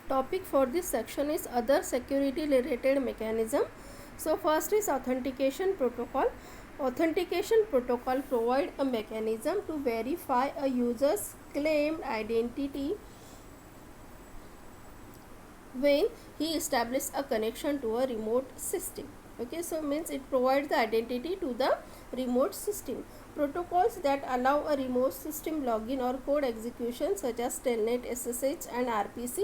Topic for this section is other security related mechanism. So first is authentication protocol. Authentication protocol provide a mechanism to verify a user's claimed identity when he establishes a connection to a remote system. Okay, so means it provides the identity to the remote system. Protocols that allow a remote system login or code execution such as telnet, SSH and RPC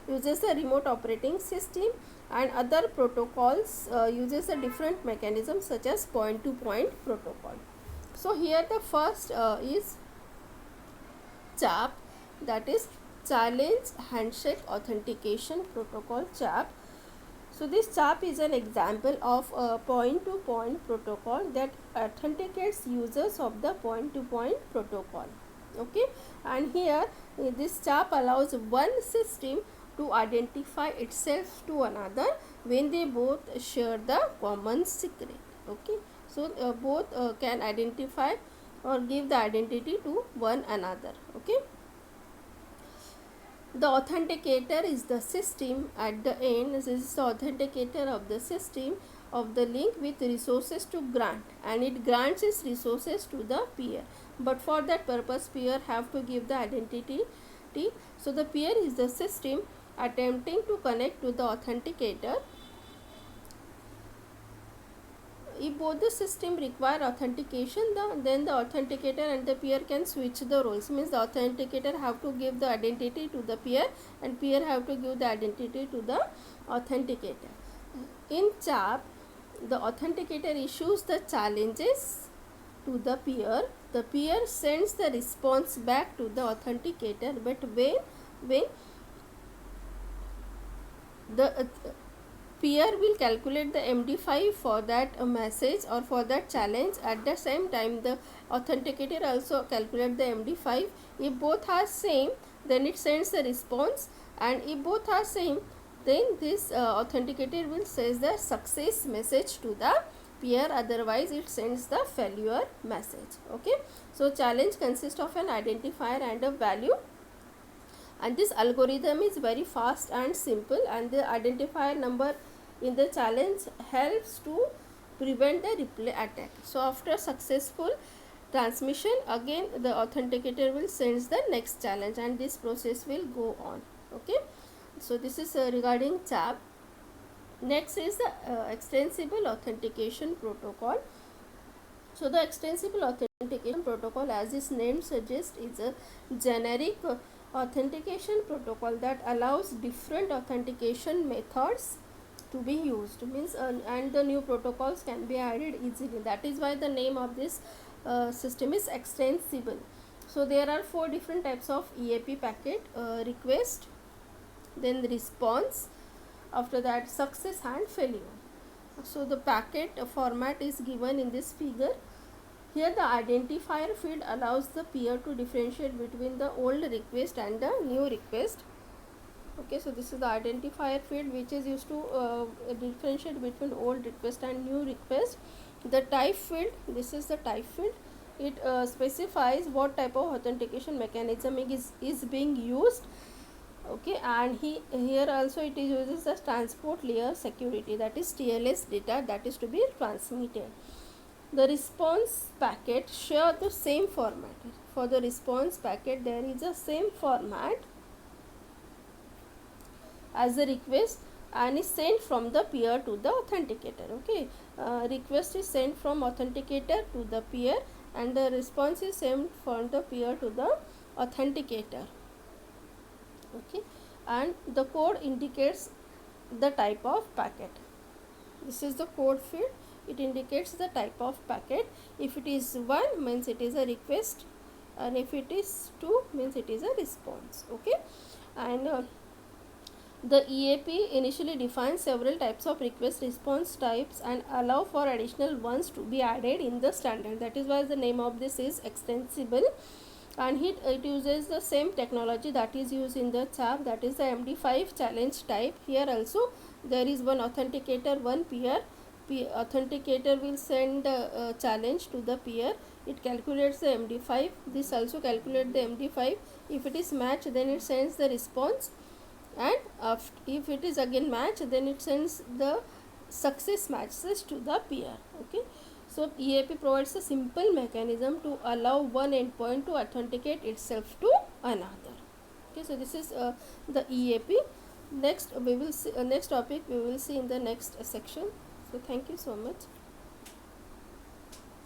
uses the remote operating system, and other protocols uses a different mechanism such as point to point protocol. So here the first is CHAP, that is challenge handshake authentication protocol, CHAP. So this CHAP is an example of a point to point protocol that authenticates users of the point to point protocol. Okay, and here this CHAP allows one system to identify itself to another when they both share the common secret. Okay, so both can identify or give the identity to one another. Okay, the authenticator is the system at the end. This is the authenticator of the system of the link with resources to grant, and it grants its resources to the peer, but for that purpose peer have to give the identity. So the peer is the system attempting to connect to the authenticator. If both the system require authentication, then the authenticator and the peer can switch the roles. Means the authenticator have to give the identity to the peer and peer have to give the identity to the authenticator. In CHAP, the authenticator issues the challenges to the peer. The peer sends the response back to the authenticator, but when the peer will calculate the MD5 for that message or for that challenge. At the same time, the authenticator also calculate the MD5. If both are same, then it sends the response, and if both are same, then this authenticator will send the success message to the peer, otherwise it sends the failure message. Okay, so challenge consists of an identifier and a value, and this algorithm is very fast and simple, and the identifier number in the challenge helps to prevent the replay attack. So after successful transmission, again the authenticator will send the next challenge, and this process will go on. Okay, so this is regarding CHAP. Next is the extensible authentication protocol. So the extensible authentication protocol, as its name suggests, is a generic authentication protocol that allows different authentication methods to be used. Means and the new protocols can be added easily. That is why the name of this system is extensible. So there are 4 different types of EAP packet: request, then response, after that success and failure. So the packet format is given in this figure. Here the identifier field allows the peer to differentiate between the old request and the new request. Okay, so this is the identifier field which is used to differentiate between old request and new request. The type field, this is the type field. It specifies what type of authentication mechanism is being used. Okay, and here also it is uses the transport layer security, that is TLS data that is to be transmitted. The response packet share the same format. For the response packet there is a same format as the request, and is sent from the peer to the authenticator. Okay, request is sent from authenticator to the peer, and the response is sent from the peer to the authenticator. Okay, and the code indicates the type of packet. This is the code field. It indicates the type of packet. If it is 1 means it is a request, and if it is 2 means it is a response. Okay, and the EAP initially defines several types of request response types and allow for additional ones to be added in the standard. That is why the name of this is extensible, and it uses the same technology that is used in the CHAP, that is the MD5 challenge type. Here also there is one authenticator, one peer. Authenticator will send the challenge to the peer. It calculates the MD5. This also calculates the MD5. If it is matched, then it sends the response, and if it is again match, then it sends the success message to the peer. Okay, so EAP provides a simple mechanism to allow one endpoint to authenticate itself to another. Okay, so this is the EAP. Next we will see next topic we will see in the next section. So thank you so much.